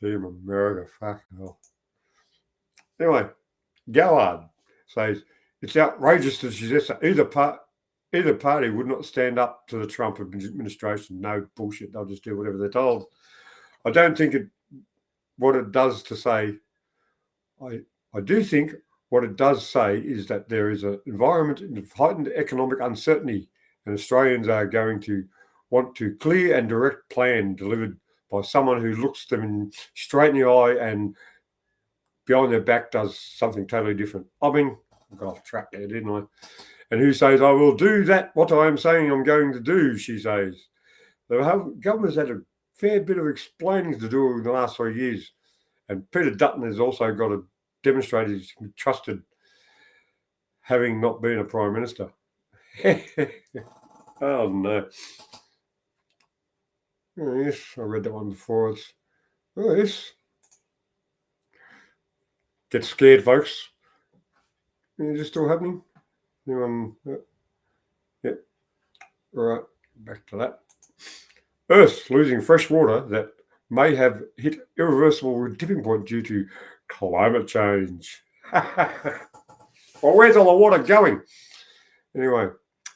Team America, fuck hell. Anyway, Gallard says it's outrageous to suggest that either party would not stand up to the Trump administration. No bullshit. They'll just do whatever they're told. I don't think what it does to say. I do think what it does say is that there is an environment of heightened economic uncertainty, and Australians are going to want to clear and direct plan delivered by someone who looks them straight in the eye and behind their back does something totally different. I mean, I got off track there, didn't I? And who says, I will do that, what I am saying I'm going to do, she says. The government's had a fair bit of explaining to do in the last 3 years. And Peter Dutton has also got to demonstrate he's trusted, having not been a Prime Minister. Oh, no. Oh, yes, I read that one before. Oh, yes. Get scared, folks. Is this still happening? Anyone? Yep. All right, back to that. Earth losing fresh water that may have hit irreversible tipping point due to climate change. Well, where's all the water going? Anyway,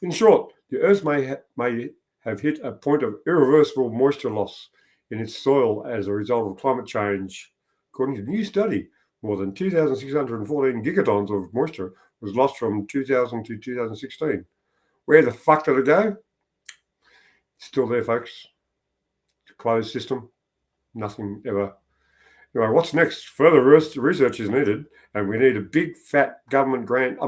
in short, the Earth may have hit a point of irreversible moisture loss in its soil as a result of climate change. According to a new study, more than 2,614 gigatons of moisture was lost from 2000 to 2016. Where the fuck did it go? It's still there, folks. It's a closed system. Nothing ever. Anyway, what's next? Further research is needed, and we need a big fat government grant,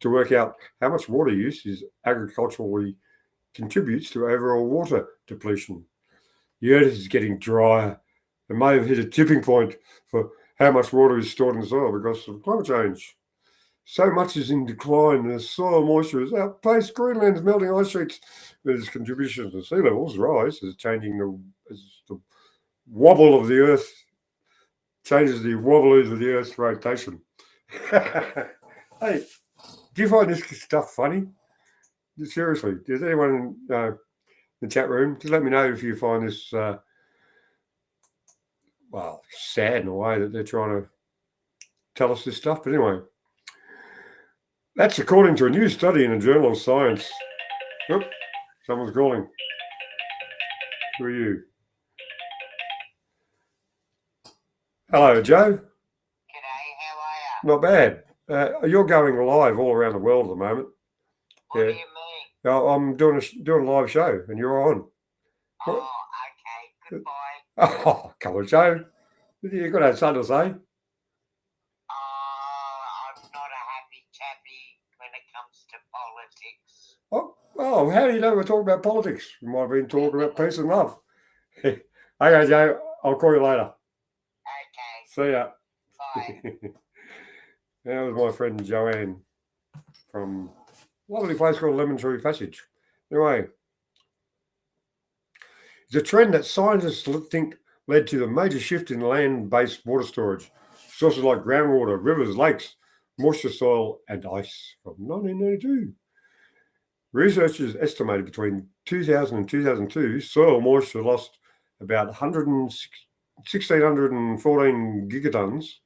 to work out how much water use is agriculturally contributes to overall water depletion. The earth is getting drier. It may have hit a tipping point for how much water is stored in the soil because of climate change. So much is in decline. The soil moisture has outpaced Greenland's melting ice sheets. Its contribution to sea levels rise as the wobble of the earth changes the wobble of the earth's rotation. Hey, do you find this stuff funny? Seriously, does anyone in the chat room, just let me know if you find this, sad in a way that they're trying to tell us this stuff. But anyway, that's according to a new study in a journal of science. Oop, someone's calling. Who are you? Hello, Joe. G'day, how are you? Not bad. You're going live all around the world at the moment. What do you mean? I'm doing a live show, and you're on. Oh, okay. Goodbye. Oh, come on, Joe. You've got to have something to say. I'm not a happy chappy when it comes to politics. Oh, how do you know we're talking about politics? We might have been talking about peace and love. Okay, Joe, I'll call you later. Okay. See ya. Bye. That was my friend Joanne from a lovely place called Lemon Tree Passage. Anyway, it's a trend that scientists think led to the major shift in land-based water storage. Sources like groundwater, rivers, lakes, moisture soil, and ice from 1992. Researchers estimated between 2000 and 2002, soil moisture lost about 1,614 gigatons.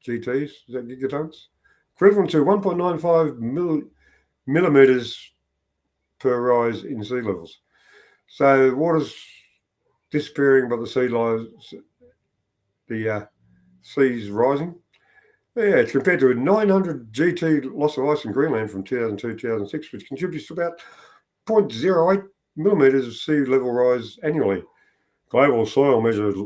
GTs, is that gigatons? Equivalent to 1.95 millimeters per rise in sea levels. So water's disappearing, but the sea's rising. Yeah, it's compared to a 900 GT loss of ice in Greenland from 2002-2006, which contributes to about 0.08 millimeters of sea level rise annually. Global soil measured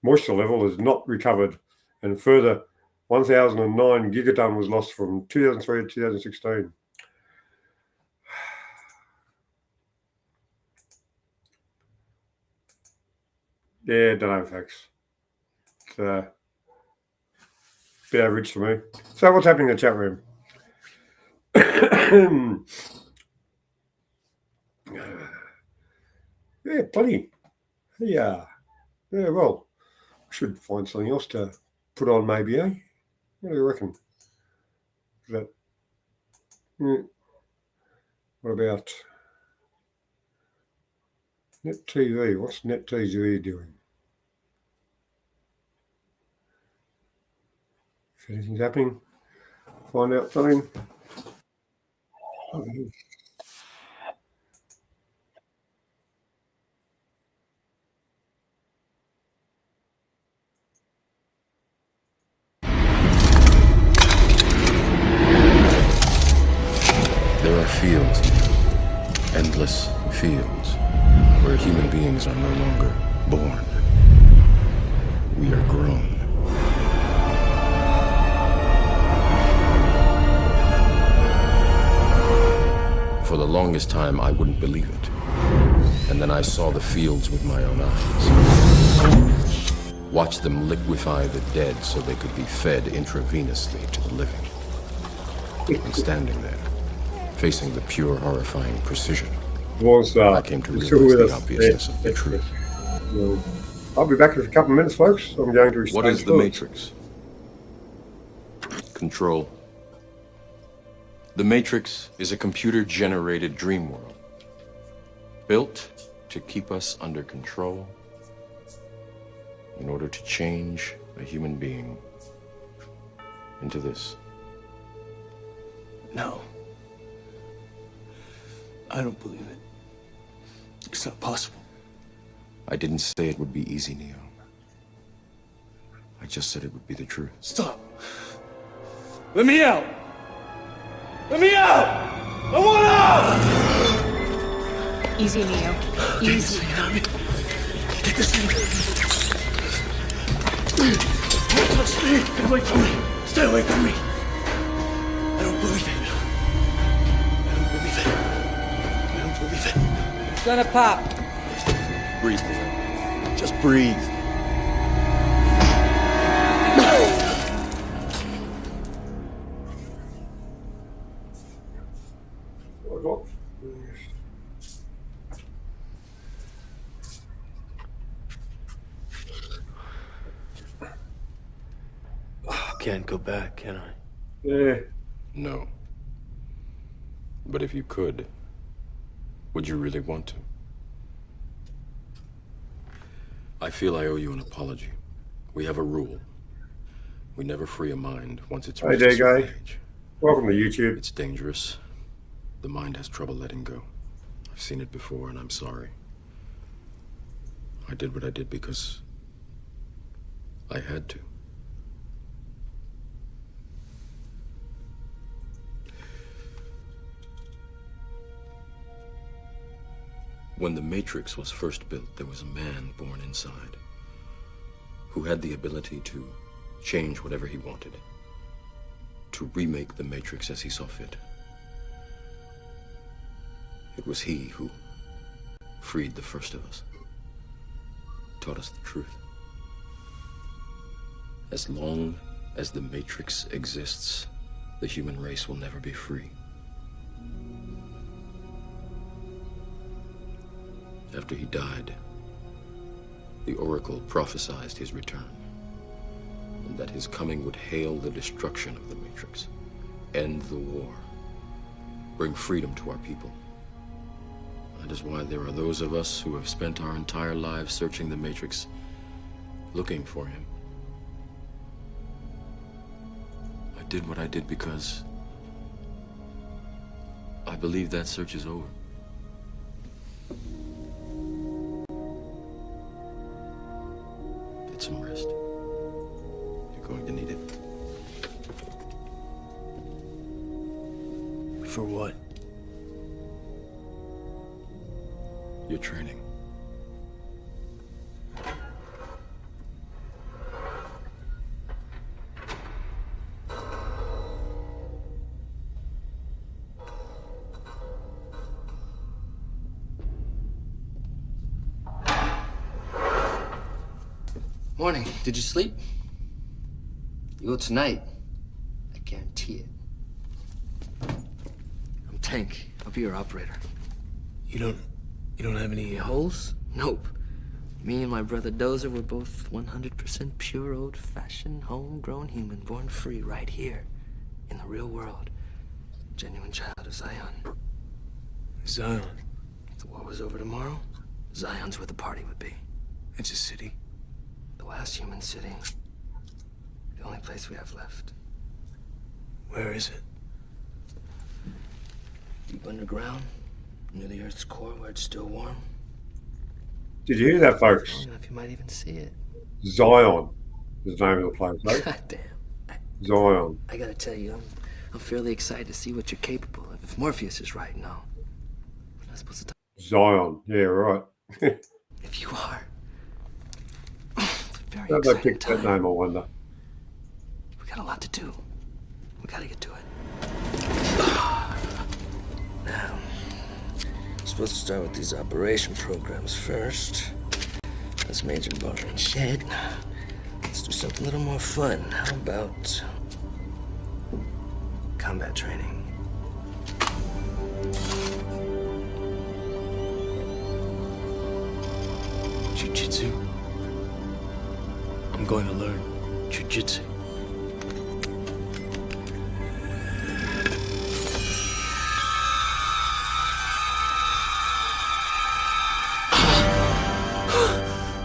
moisture level has not recovered, and further 1,009 gigaton was lost from 2003 to 2016. Yeah, don't know facts. It's a bit average for me. So what's happening in the chat room? Yeah, plenty. Yeah, well, I should find something else to put on maybe, eh? What do you reckon? What about Net TV? What's Net TV doing? If anything's happening, find out something. There are fields, endless fields, where human beings are no longer born. We are grown. For the longest time, I wouldn't believe it. And then I saw the fields with my own eyes. Watched them liquefy the dead so they could be fed intravenously to the living. And standing there, facing the pure, horrifying precision, I came to realize the obviousness of the truth. Well, I'll be back in a couple of minutes, folks. I'm going to What is the Matrix? Control. The Matrix is a computer-generated dream world, built to keep us under control in order to change a human being into this. No. I don't believe it. It's not possible. I didn't say it would be easy, Neo. I just said it would be the truth. Stop. Let me out. Let me out! I want out! Easy, Neo. Easy. Take this thing. Don't touch me. Get away from me. Stay away from me. I don't believe it. I don't believe it. I don't believe it. It's gonna pop. Breathe. Just breathe. Can't go back, can I? Yeah. No. But if you could, would you really want to? I feel I owe you an apology. We have a rule. We never free a mind once it's reached a certain age. Welcome to YouTube. It's dangerous. The mind has trouble letting go. I've seen it before, and I'm sorry. I did what I did because I had to. When the Matrix was first built, there was a man born inside who had the ability to change whatever he wanted, to remake the Matrix as he saw fit. It was he who freed the first of us, taught us the truth. As long as the Matrix exists, the human race will never be free. After he died, the Oracle prophesied his return, and that his coming would hail the destruction of the Matrix, end the war, bring freedom to our people. That is why there are those of us who have spent our entire lives searching the Matrix, looking for him. I did what I did because I believe that search is over. Get some rest. You're going to need it. For what? Your training. Morning. Did you sleep? You will tonight. I guarantee it. I'm Tank. I'll be your operator. You don't have any holes? Nope. Me and my brother Dozer were both 100% pure, old-fashioned, homegrown human, born free right here in the real world. Genuine child of Zion. Zion? If the war was over tomorrow, Zion's where the party would be. It's a city. The last human city. The only place we have left. Where is it? Deep underground, near the Earth's core where it's still warm. Did you hear that, folks? I don't know if you might even see it. Zion is the name of the place, right? God damn. Zion. I gotta tell you, I'm fairly excited to see what you're capable of. If Morpheus is right, no. We're not supposed to talk. Zion. Yeah, right. If you are. Very How'd they exciting pick that time. name, I wonder? We got a lot to do. We gotta get to it. Now, I'm supposed to start with these operation programs first. That's Major Bar and Shed. Let's do something a little more fun. How about combat training? Jiu-jitsu? I'm going to learn jiu-jitsu.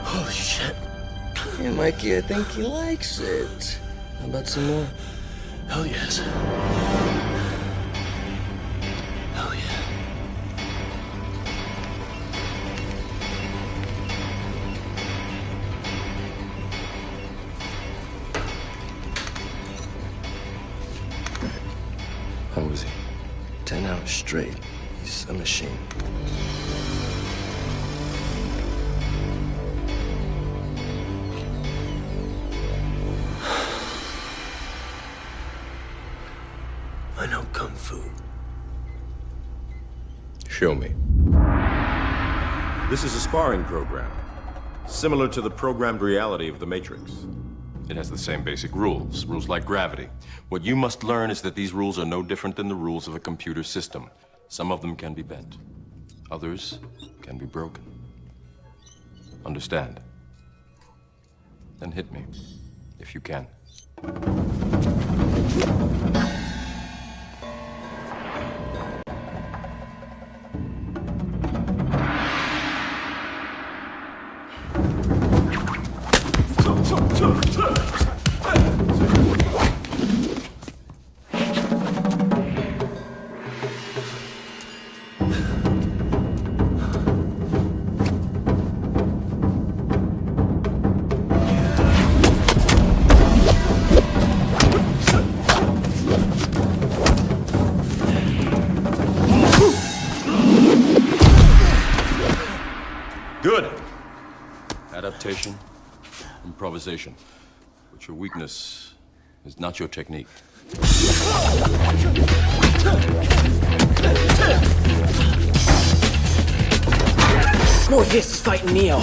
Holy shit. Hey, Mikey, I think he likes it. How about some more? Hell yes. Hell yeah. How was he? 10 hours straight. He's a machine. I know Kung Fu. Show me. This is a sparring program, similar to the programmed reality of the Matrix. It has the same basic rules, rules like gravity. What you must learn is that these rules are no different than the rules of a computer system. Some of them can be bent. Others can be broken. Understand? Then hit me, if you can. Good. Adaptation, improvisation. But your weakness is not your technique. Morpheus is fighting Neo.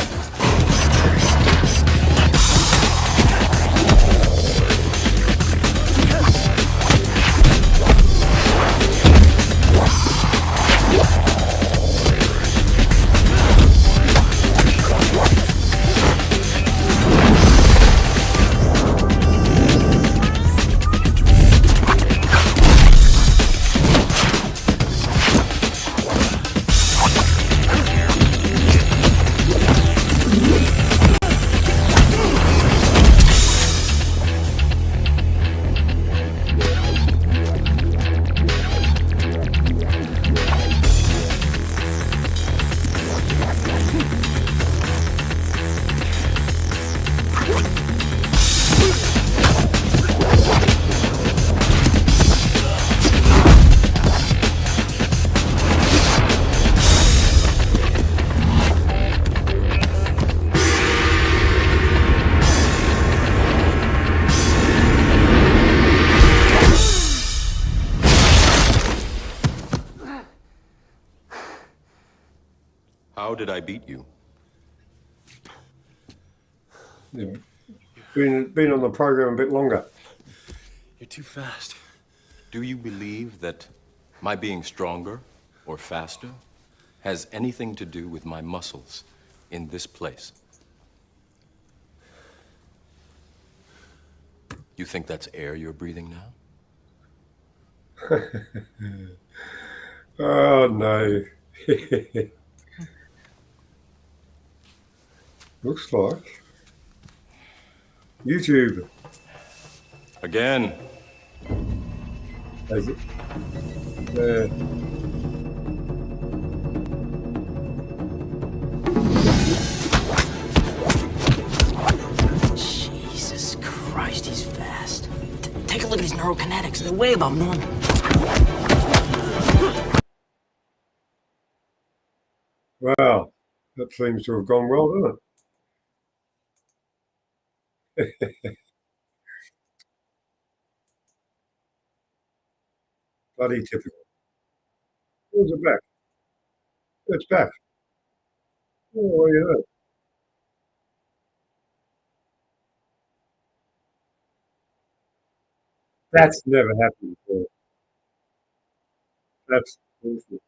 How did I beat you? You've been on the program a bit longer. You're too fast. Do you believe that my being stronger or faster has anything to do with my muscles in this place? You think that's air you're breathing now? Oh, no. Looks like YouTube. Again. Has it? Yeah. Jesus Christ, he's fast. Take a look at his neurokinetics. They're way above normal. Wow, that seems to have gone well, doesn't it? Bloody typical. Where's it back? It's back. Oh, well, you know. That's never happened before. That's bullshit.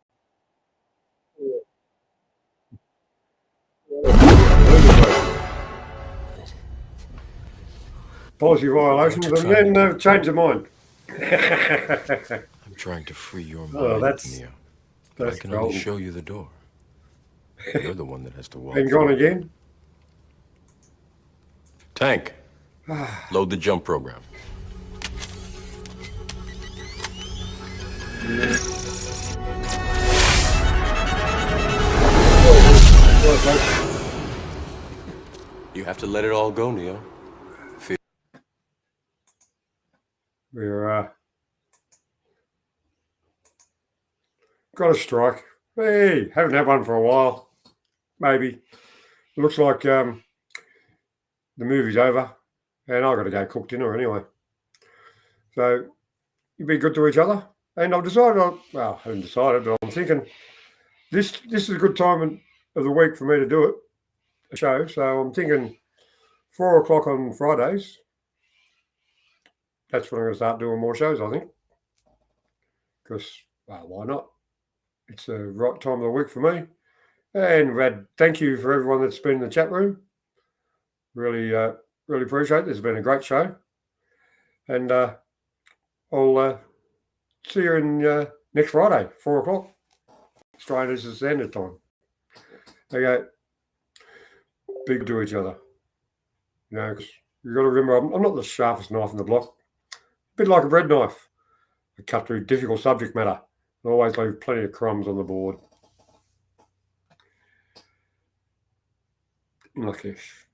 Policy violations and then change their mind. I'm trying to free your mind, Oh, that's Neo. But I can only golden. show you the door. You're the one that has to walk. And gone again? Tank, load the jump program. You have to let it all go, Neo. We're got a strike. Hey, haven't had one for a while. Maybe. Looks like the movie's over, and I've got to go cook dinner anyway. So you be good to each other. And I've decided, well, I haven't decided, but I'm thinking this is a good time of the week for me to do it, a show. So I'm thinking 4 o'clock on Fridays. That's when I'm going to start doing more shows, I think. Because, well, why not? It's the right time of the week for me. And thank you for everyone that's been in the chat room. Really, really appreciate it. This has been a great show. And I'll see you in next Friday, 4 o'clock. Australian Standard Time. Okay. Be good to each other. You know, because you've got to remember, I'm not the sharpest knife in the block. A bit like a bread knife. I cut through difficult subject matter. I always leave plenty of crumbs on the board. In Lakesh.